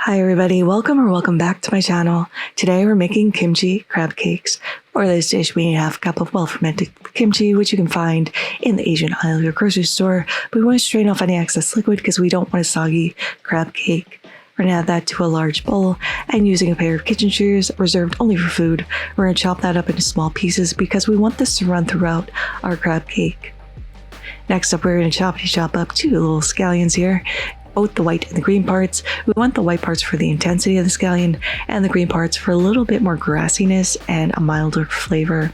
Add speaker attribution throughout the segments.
Speaker 1: Hi everybody, welcome back to my channel. Today we're making kimchi crab cakes. For this dish we need a half cup of well-fermented kimchi, which you can find in the Asian aisle of your grocery store. But we want to strain off any excess liquid because we don't want a soggy crab cake. We're going to add that to a large bowl, and using a pair of kitchen shears reserved only for food, we're going to chop that up into small pieces because we want this to run throughout our crab cake. Next up, we're going to chop up 2 little scallions here. Both the white and the green parts. We want the white parts for the intensity of the scallion and the green parts for a little bit more grassiness and a milder flavor.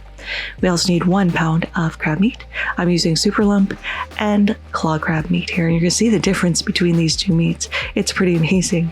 Speaker 1: We also need 1 pound of crab meat. I'm using super lump and claw crab meat here, and you're going to see the difference between these 2 meats. It's pretty amazing.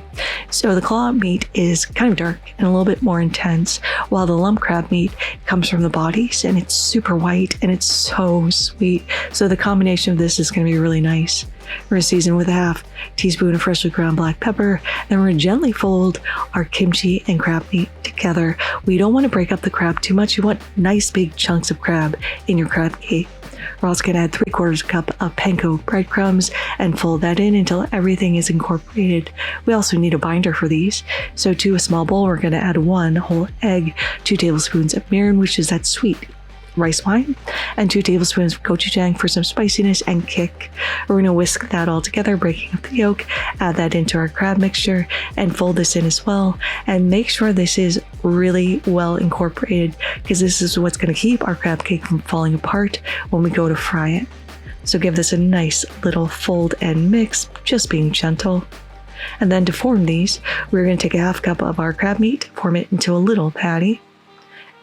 Speaker 1: So the claw meat is kind of dark and a little bit more intense, while the lump crab meat comes from the bodies and it's super white and it's so sweet. So the combination of this is going to be really nice. We're going to season with a half teaspoon of freshly ground black pepper. Then we're going to gently fold our kimchi and crab meat together. We don't want to break up the crab too much. You want nice big chunks of crab in your crab cake. We're also going to add 3/4 cup of panko breadcrumbs and fold that in until everything is incorporated. We also need a binder for these. So to a small bowl, we're going to add 1 whole egg, 2 tablespoons of mirin, which is that sweet rice wine, and 2 tablespoons of gochujang for some spiciness and kick. We're going to whisk that all together, breaking up the yolk, add that into our crab mixture, and fold this in as well. And make sure this is really well incorporated, because this is what's going to keep our crab cake from falling apart when we go to fry it. So give this a nice little fold and mix, just being gentle. And then to form these, we're going to take a half cup of our crab meat, form it into a little patty.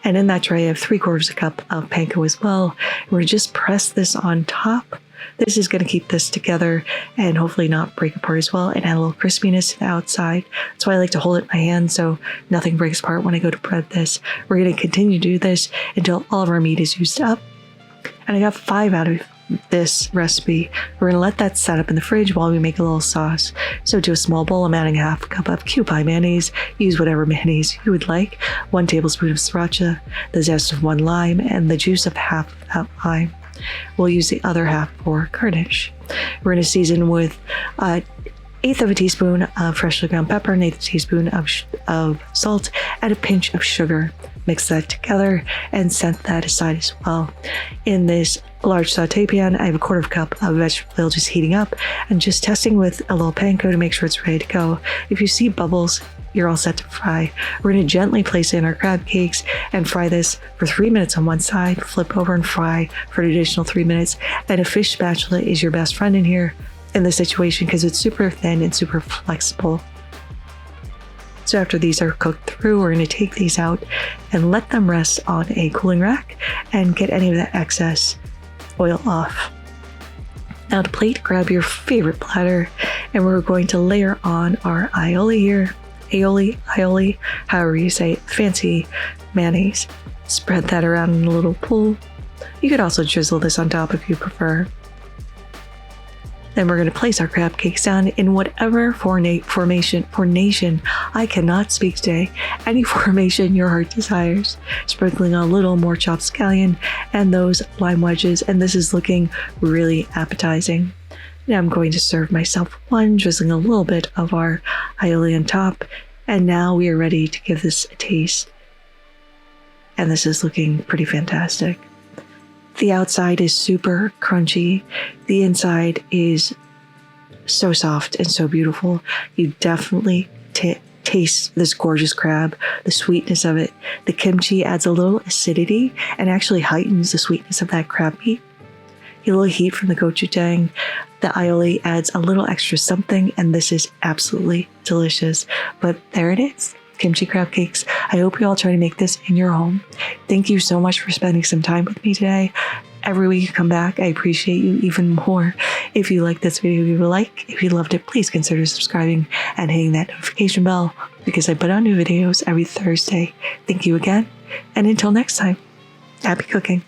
Speaker 1: And in that tray, I have 3/4 cup of panko as well. We're just press this on top. This is going to keep this together and hopefully not break apart as well, and add a little crispiness to the outside. That's why I like to hold it in my hand so nothing breaks apart when I go to bread this. We're going to continue to do this until all of our meat is used up. And I got 5 out of this recipe. We're going to let that set up in the fridge while we make a little sauce. So to a small bowl, I'm adding a half cup of Kewpie mayonnaise. Use whatever mayonnaise you would like. 1 tablespoon of sriracha, the zest of 1 lime, and the juice of half of that lime. We'll use the other half for garnish. We're going to season with 1/8 of a teaspoon of freshly ground pepper, 1/8 teaspoon of salt, and a pinch of sugar. Mix that together and set that aside as well. In this large saute pan, I have a 1/4 cup of vegetable oil just heating up and just testing with a little panko to make sure it's ready to go. If you see bubbles, you're all set to fry. We're going to gently place in our crab cakes and fry this for 3 minutes on one side, flip over and fry for an additional 3 minutes. And a fish spatula is your best friend in here in this situation because it's super thin and super flexible. So after these are cooked through, we're going to take these out and let them rest on a cooling rack and get any of that excess oil off. Now to plate, grab your favorite platter, and we're going to layer on our aioli here. Aioli, however you say it, fancy mayonnaise. Spread that around in a little pool. You could also drizzle this on top if you prefer. Then we're going to place our crab cakes down in whatever formation, I cannot speak today, any formation your heart desires. Sprinkling a little more chopped scallion and those lime wedges, and this is looking really appetizing. Now I'm going to serve myself one, drizzling a little bit of our aioli on top, and now we are ready to give this a taste. And this is looking pretty fantastic. The outside is super crunchy. The inside is so soft and so beautiful. You definitely taste this gorgeous crab, the sweetness of it. The kimchi adds a little acidity and actually heightens the sweetness of that crab meat. A little heat from the gochujang. The aioli adds a little extra something, and this is absolutely delicious. But there it is. Kimchi crab cakes. I hope you all try to make this in your home. Thank you so much for spending some time with me today. Every week you come back, I appreciate you even more. If you like this video, leave a like. If you loved it, please consider subscribing and hitting that notification bell because I put out new videos every Thursday. Thank you again, and until next time, happy cooking.